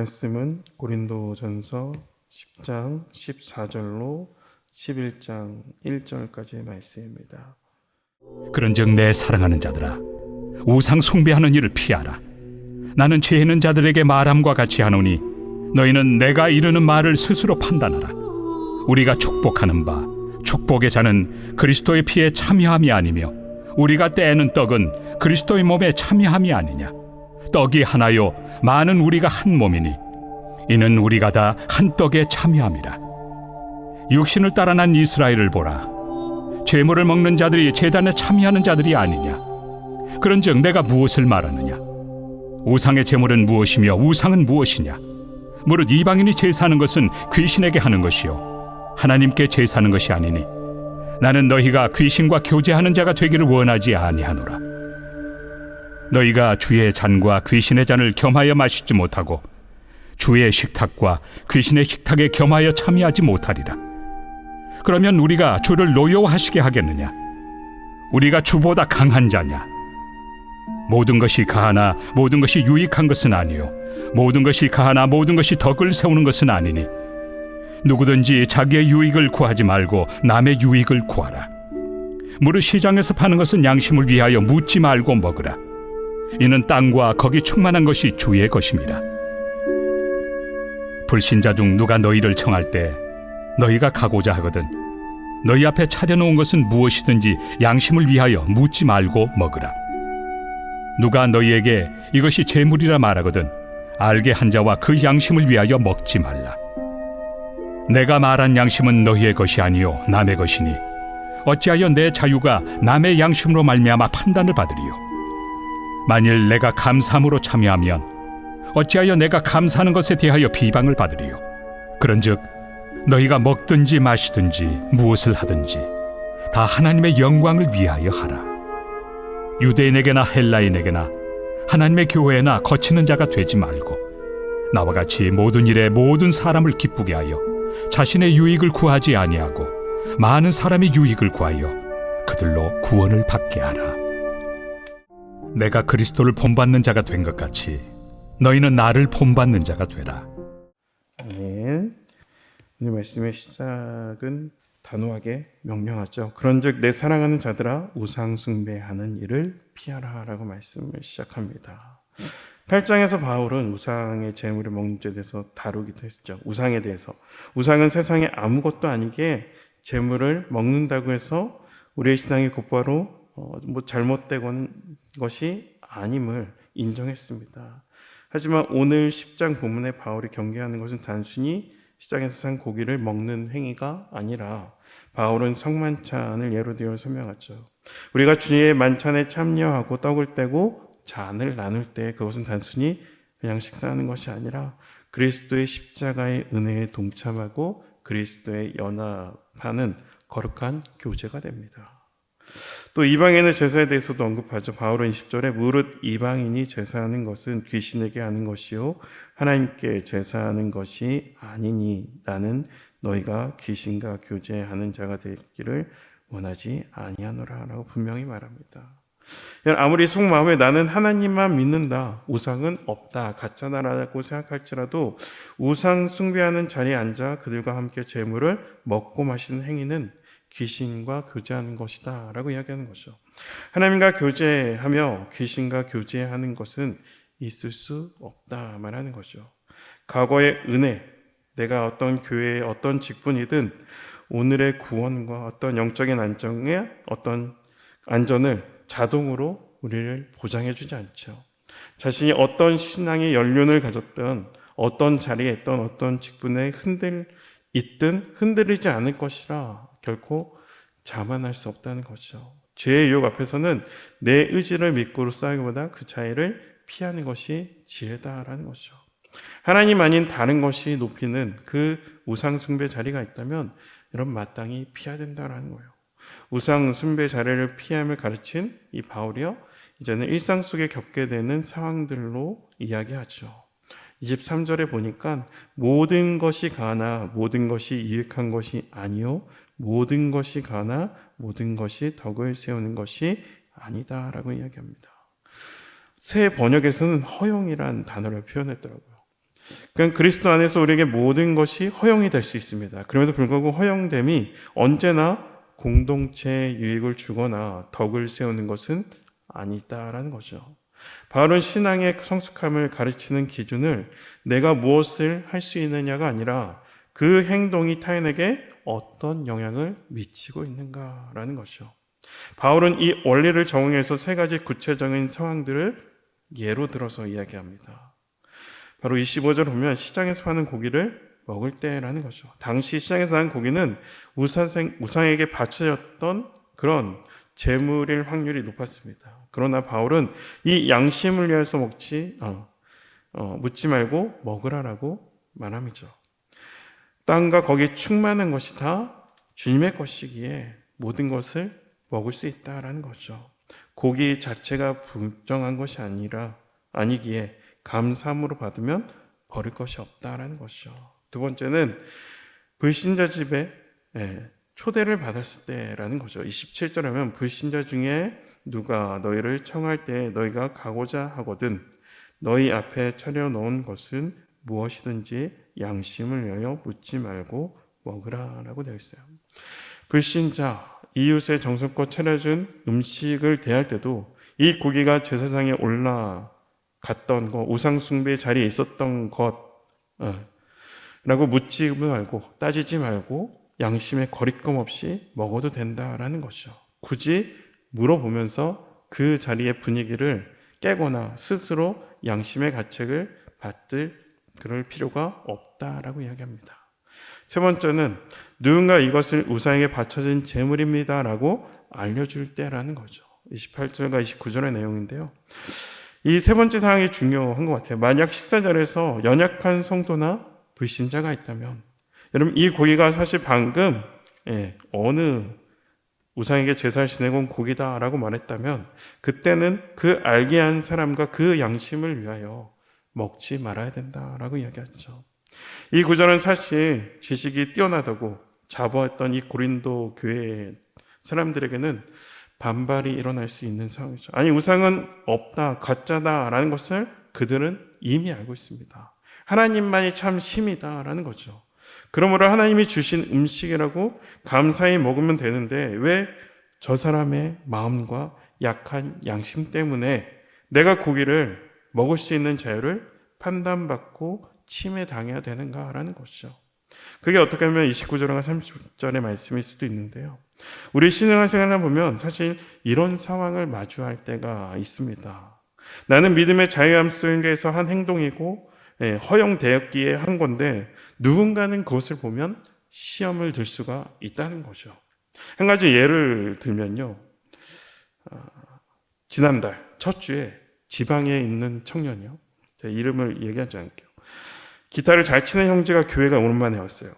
말씀은 고린도전서 10장 14절로 11장 1절까지의 말씀입니다. 그런즉 내 사랑하는 자들아, 우상 숭배하는 일을 피하라. 나는 죄 있는 자들에게 말함과 같이 하노니 너희는 내가 이르는 말을 스스로 판단하라. 우리가 축복하는 바 축복의 자는 그리스도의 피에 참여함이 아니며 우리가 떼는 떡은 그리스도의 몸에 참여함이 아니냐. 떡이 하나요 많은 우리가 한 몸이니 이는 우리가 다 한 떡에 참여함이라. 육신을 따라 난 이스라엘을 보라. 제물을 먹는 자들이 제단에 참여하는 자들이 아니냐. 그런즉 내가 무엇을 말하느냐. 우상의 제물은 무엇이며 우상은 무엇이냐. 무릇 이방인이 제사하는 것은 귀신에게 하는 것이요 하나님께 제사하는 것이 아니니 나는 너희가 귀신과 교제하는 자가 되기를 원하지 아니하노라. 너희가 주의 잔과 귀신의 잔을 겸하여 마시지 못하고 주의 식탁과 귀신의 식탁에 겸하여 참여하지 못하리라. 그러면 우리가 주를 노여워하시게 하겠느냐. 우리가 주보다 강한 자냐. 모든 것이 가하나 모든 것이 유익한 것은 아니요 모든 것이 가하나 모든 것이 덕을 세우는 것은 아니니 누구든지 자기의 유익을 구하지 말고 남의 유익을 구하라. 무릇 시장에서 파는 것은 양심을 위하여 묻지 말고 먹으라. 이는 땅과 거기 충만한 것이 주의 것입니다. 불신자 중 누가 너희를 청할 때 너희가 가고자 하거든 너희 앞에 차려놓은 것은 무엇이든지 양심을 위하여 묻지 말고 먹으라. 누가 너희에게 이것이 제물이라 말하거든 알게 한 자와 그 양심을 위하여 먹지 말라. 내가 말한 양심은 너희의 것이 아니요 남의 것이니 어찌하여 내 자유가 남의 양심으로 말미암아 판단을 받으리요. 만일 내가 감사함으로 참여하면 어찌하여 내가 감사하는 것에 대하여 비방을 받으리요. 그런즉 너희가 먹든지 마시든지 무엇을 하든지 다 하나님의 영광을 위하여 하라. 유대인에게나 헬라인에게나 하나님의 교회나 거치는 자가 되지 말고 나와 같이 모든 일에 모든 사람을 기쁘게 하여 자신의 유익을 구하지 아니하고 많은 사람의 유익을 구하여 그들로 구원을 받게 하라. 내가 그리스도를 본받는 자가 된 것 같이 너희는 나를 본받는 자가 되라. 아멘. 오늘 말씀의 시작은 단호하게 명령하죠. 그런즉 내 사랑하는 자들아 우상 숭배하는 일을 피하라 라고 말씀을 시작합니다. 8장에서 바울은 우상의 제물을 먹는 죄에 대해서 다루기도 했죠. 우상에 대해서. 우상은 세상에 아무것도 아니게 제물을 먹는다고 해서 우리의 신앙이 곧바로 잘못되는 것이 아님을 인정했습니다. 하지만 오늘 10장 본문에 바울이 경계하는 것은 단순히 시장에서 산 고기를 먹는 행위가 아니라 바울은 성만찬을 예로 들어 설명하죠. 우리가 주의 만찬에 참여하고 떡을 떼고 잔을 나눌 때 그것은 단순히 그냥 식사하는 것이 아니라 그리스도의 십자가의 은혜에 동참하고 그리스도의 연합하는 거룩한 교제가 됩니다. 또 이방인의 제사에 대해서도 언급하죠. 바울은 20절에 무릇 이방인이 제사하는 것은 귀신에게 하는 것이요 하나님께 제사하는 것이 아니니 나는 너희가 귀신과 교제하는 자가 되기를 원하지 아니하노라 라고 분명히 말합니다. 아무리 속마음에 나는 하나님만 믿는다, 우상은 없다, 가짜다라고 생각할지라도 우상 숭배하는 자리에 앉아 그들과 함께 제물을 먹고 마시는 행위는 귀신과 교제하는 것이다 라고 이야기하는 거죠. 하나님과 교제하며 귀신과 교제하는 것은 있을 수 없다 말하는 거죠. 과거의 은혜, 내가 어떤 교회의 어떤 직분이든 오늘의 구원과 어떤 영적인 어떤 안전을 자동으로 우리를 보장해 주지 않죠. 자신이 어떤 신앙의 연륜을 가졌던 어떤 자리에 있던 어떤 직분에 있든 흔들리지 않을 것이라 결코 자만할 수 없다는 거죠. 죄의 유혹 앞에서는 내 의지를 믿고 싸우기보다 그 차이를 피하는 것이 지혜다라는 거죠. 하나님 아닌 다른 것이 높이는 그 우상 숭배 자리가 있다면 이런 마땅히 피해야 된다는 거예요. 우상 숭배 자리를 피함을 가르친 이 바울이요, 이제는 일상 속에 겪게 되는 상황들로 이야기하죠. 23절에 보니까 모든 것이 가나 모든 것이 유익한 것이 아니요 모든 것이 가나 모든 것이 덕을 세우는 것이 아니다라고 이야기합니다. 새 번역에서는 허용이란 단어를 표현했더라고요. 그러니까 그리스도 안에서 우리에게 모든 것이 허용이 될 수 있습니다. 그럼에도 불구하고 허용됨이 언제나 공동체의 유익을 주거나 덕을 세우는 것은 아니다라는 거죠. 바울은 신앙의 성숙함을 가르치는 기준을 내가 무엇을 할 수 있느냐가 아니라 그 행동이 타인에게 어떤 영향을 미치고 있는가라는 거죠. 바울은 이 원리를 적용해서 세 가지 구체적인 상황들을 예로 들어서 이야기합니다. 바로 25절 보면 시장에서 파는 고기를 먹을 때라는 거죠. 당시 시장에서 난 고기는 우상에게 바쳐졌던 그런 재물일 확률이 높았습니다. 그러나 바울은 이 양심을 위해서 묻지 말고 먹으라라고 말합니다. 땅과 거기에 충만한 것이 다 주님의 것이기에 모든 것을 먹을 수 있다라는 거죠. 고기 자체가 불정한 것이 아니기에 감사함으로 받으면 버릴 것이 없다라는 것이죠. 두 번째는 불신자 집에 초대를 받았을 때라는 거죠. 27절 하면 불신자 중에 누가 너희를 청할 때 너희가 가고자 하거든 너희 앞에 차려놓은 것은 무엇이든지 양심을 위하여 묻지 말고 먹으라라고 되어 있어요. 불신자, 이웃의 정성껏 차려준 음식을 대할 때도 이 고기가 제사상에 올라갔던 것, 우상숭배의 자리에 있었던 것라고 묻지 말고 따지지 말고 양심에 거리낌 없이 먹어도 된다라는 거죠. 굳이 물어보면서 그 자리의 분위기를 깨거나 스스로 양심의 가책을 받을 그럴 필요가 없다라고 이야기합니다. 세 번째는 누군가 이것을 우상에게 바쳐진 재물입니다라고 알려줄 때라는 거죠. 28절과 29절의 내용인데요. 이 세 번째 사항이 중요한 것 같아요. 만약 식사 자리에서 연약한 성도나 불신자가 있다면 여러분 이 고기가 사실 방금 어느 우상에게 제사를 지내고 온 고기다라고 말했다면 그때는 그 알게 한 사람과 그 양심을 위하여 먹지 말아야 된다라고 이야기하죠. 이 구절은 사실 지식이 뛰어나다고 자부했던 이 고린도 교회 사람들에게는 반발이 일어날 수 있는 상황이죠. 아니 우상은 없다, 가짜다라는 것을 그들은 이미 알고 있습니다. 하나님만이 참 심이다라는 거죠. 그러므로 하나님이 주신 음식이라고 감사히 먹으면 되는데 왜 저 사람의 마음과 약한 양심 때문에 내가 고기를 먹을 수 있는 자유를 판단받고 침해당해야 되는가라는 것이죠. 그게 어떻게 보면 29절과 30절의 말씀일 수도 있는데요. 우리 신앙생활을 보면 사실 이런 상황을 마주할 때가 있습니다. 나는 믿음의 자유함 속에서 한 행동이고 허용되었기에 한 건데 누군가는 그것을 보면 시험을 들 수가 있다는 거죠. 한 가지 예를 들면요. 지난달 첫 주에 지방에 있는 청년이요. 제 이름을 얘기하지 않을게요. 기타를 잘 치는 형제가 교회가 오랜만에 왔어요.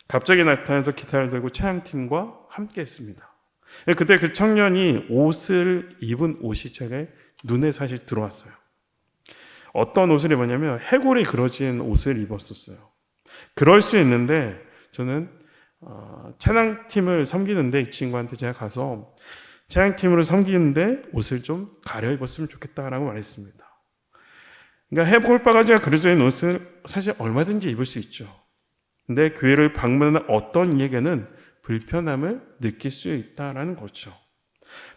갑자기 나타나서 기타를 들고 찬양팀과 함께 했습니다. 그때 그 청년이 옷을 입은 옷이 제게 눈에 사실 들어왔어요. 어떤 옷을 입었냐면 해골이 그려진 옷을 입었었어요. 그럴 수 있는데 저는 찬양팀을 섬기는데 이 친구한테 제가 가서 찬양팀으로 섬기는데 옷을 좀 가려 입었으면 좋겠다라고 말했습니다. 그러니까 해골바가지가 그려져 있는 옷을 사실 얼마든지 입을 수 있죠. 근데 교회를 방문하는 어떤 이에게는 불편함을 느낄 수 있다라는 거죠.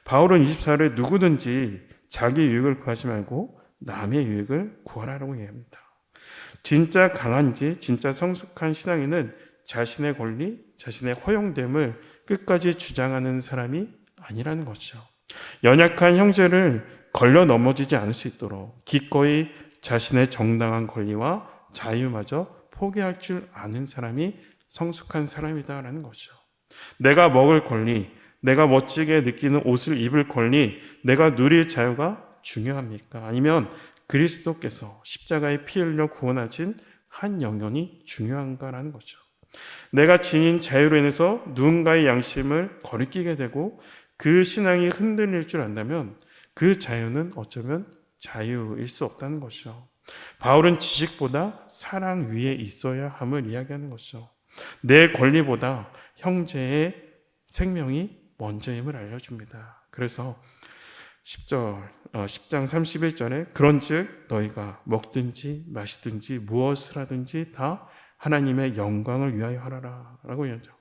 바울은 24절에 누구든지 자기 유익을 구하지 말고 남의 유익을 구하라고 얘기합니다. 진짜 강한지 진짜 성숙한 신앙인은 자신의 권리, 자신의 허용됨을 끝까지 주장하는 사람이 아니라는 거죠. 연약한 형제를 걸려 넘어지지 않을 수 있도록 기꺼이 자신의 정당한 권리와 자유마저 포기할 줄 아는 사람이 성숙한 사람이다라는 거죠. 내가 먹을 권리, 내가 멋지게 느끼는 옷을 입을 권리, 내가 누릴 자유가 중요합니까? 아니면 그리스도께서 십자가에 피 흘려 구원하신 한 영혼이 중요한가라는 거죠. 내가 지닌 자유로 인해서 누군가의 양심을 거리끼게 되고 그 신앙이 흔들릴 줄 안다면 그 자유는 어쩌면 자유일 수 없다는 것이죠. 바울은 지식보다 사랑 위에 있어야 함을 이야기하는 것이죠. 내 권리보다 형제의 생명이 먼저임을 알려줍니다. 그래서 10장 31절에 그런즉 너희가 먹든지 마시든지 무엇을 하든지 다 하나님의 영광을 위하여 하라라 라고 얘기하죠.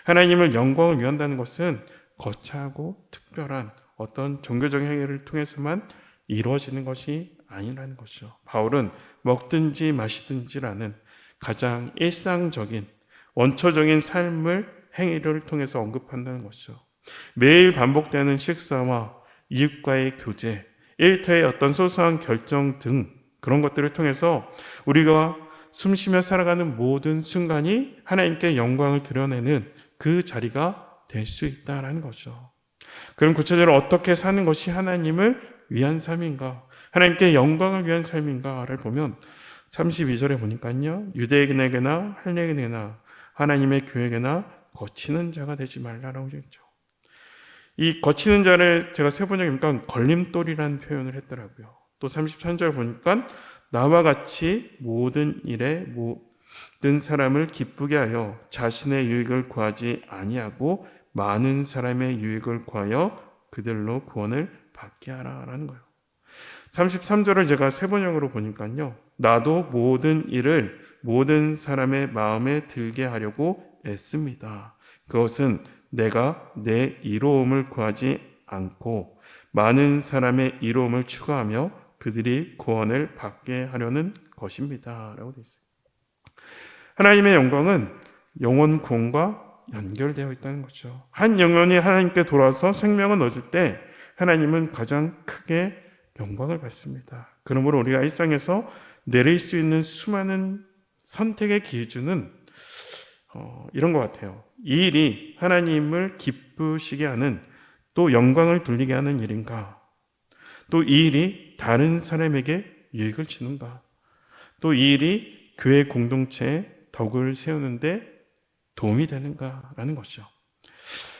하나님을 영광을 위한다는 것은 거창하고 특별한 어떤 종교적인 행위를 통해서만 이루어지는 것이 아니라는 것이죠. 바울은 먹든지 마시든지라는 가장 일상적인 원초적인 삶을 행위를 통해서 언급한다는 것이죠. 매일 반복되는 식사와 이웃과의 교제, 일터의 어떤 소소한 결정 등 그런 것들을 통해서 우리가 숨쉬며 살아가는 모든 순간이 하나님께 영광을 드러내는 그 자리가 될 수 있다는 거죠. 그럼 구체적으로 어떻게 사는 것이 하나님을 위한 삶인가? 하나님께 영광을 위한 삶인가를 보면 32절에 보니까요. 유대인에게나 헬레인에게나 하나님의 교회에게나 거치는 자가 되지 말라라고 했죠. 이 거치는 자를 제가 세 번역에 보니까 걸림돌이라는 표현을 했더라고요. 또 33절 보니까 나와 같이 모든 일에 모든 사람을 기쁘게 하여 자신의 유익을 구하지 아니하고 많은 사람의 유익을 구하여 그들로 구원을 받게 하라라는 거예요. 33절을 제가 세 번역으로 보니까요. 나도 모든 일을 모든 사람의 마음에 들게 하려고 애씁니다. 그것은 내가 내 이로움을 구하지 않고 많은 사람의 이로움을 추구하며 그들이 구원을 받게 하려는 것입니다. 라고 되어 있어요. 하나님의 영광은 영혼 구원과 연결되어 있다는 거죠. 한 영혼이 하나님께 돌아서 생명을 얻을 때 하나님은 가장 크게 영광을 받습니다. 그러므로 우리가 일상에서 내릴 수 있는 수많은 선택의 기준은 이런 것 같아요. 이 일이 하나님을 기쁘시게 하는 또 영광을 돌리게 하는 일인가? 또 이 일이 다른 사람에게 유익을 주는가? 또 이 일이 교회 공동체에 덕을 세우는데 도움이 되는가라는 것이죠.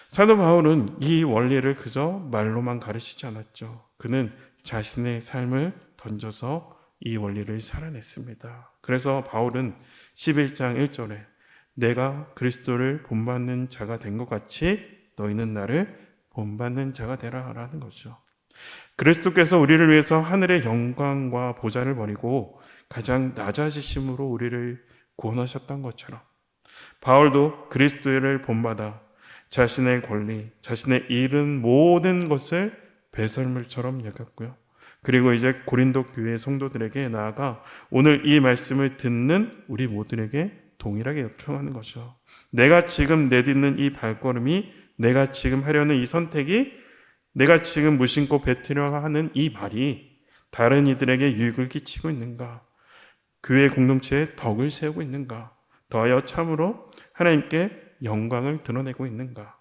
사도 바울은 이 원리를 그저 말로만 가르치지 않았죠. 그는 자신의 삶을 던져서 이 원리를 살아냈습니다. 그래서 바울은 11장 1절에 내가 그리스도를 본받는 자가 된 것 같이 너희는 나를 본받는 자가 되라 라는 거죠. 그리스도께서 우리를 위해서 하늘의 영광과 보좌를 버리고 가장 낮아지심으로 우리를 구원하셨던 것처럼 바울도 그리스도를 본받아 자신의 권리, 자신의 잃은 모든 것을 배설물처럼 여겼고요. 그리고 이제 고린도 교회 성도들에게 나아가 오늘 이 말씀을 듣는 우리 모두에게 동일하게 요청하는 거죠. 내가 지금 내딛는 이 발걸음이, 내가 지금 하려는 이 선택이, 내가 지금 무심코 뱉으려 하는 이 말이 다른 이들에게 유익을 끼치고 있는가? 교회 공동체에 덕을 세우고 있는가? 더하여 참으로 하나님께 영광을 드러내고 있는가?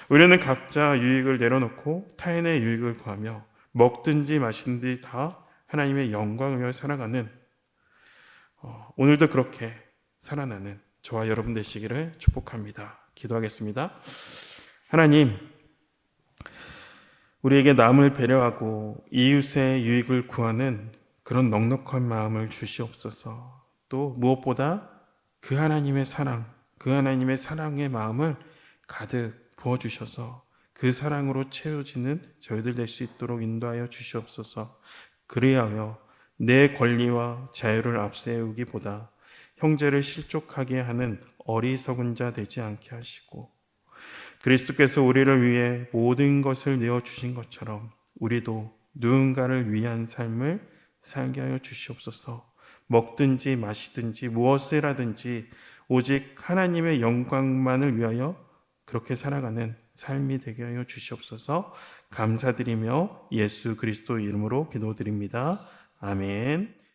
우리는 각자 유익을 내려놓고 타인의 유익을 구하며 먹든지 마시든지 다 하나님의 영광을 위해 살아가는 오늘도 그렇게 살아나는 저와 여러분 되시기를 축복합니다. 기도하겠습니다. 하나님, 우리에게 남을 배려하고 이웃의 유익을 구하는 그런 넉넉한 마음을 주시옵소서. 또 무엇보다 그 하나님의 사랑, 그 하나님의 사랑의 마음을 가득 부어주셔서 그 사랑으로 채워지는 저희들 될 수 있도록 인도하여 주시옵소서. 그리하여 내 권리와 자유를 앞세우기보다 형제를 실족하게 하는 어리석은 자 되지 않게 하시고 그리스도께서 우리를 위해 모든 것을 내어주신 것처럼 우리도 누군가를 위한 삶을 살게 하여 주시옵소서. 먹든지 마시든지 무엇을 하든지 오직 하나님의 영광만을 위하여 그렇게 살아가는 삶이 되게 하여 주시옵소서. 감사드리며 예수 그리스도 이름으로 기도드립니다. 아멘.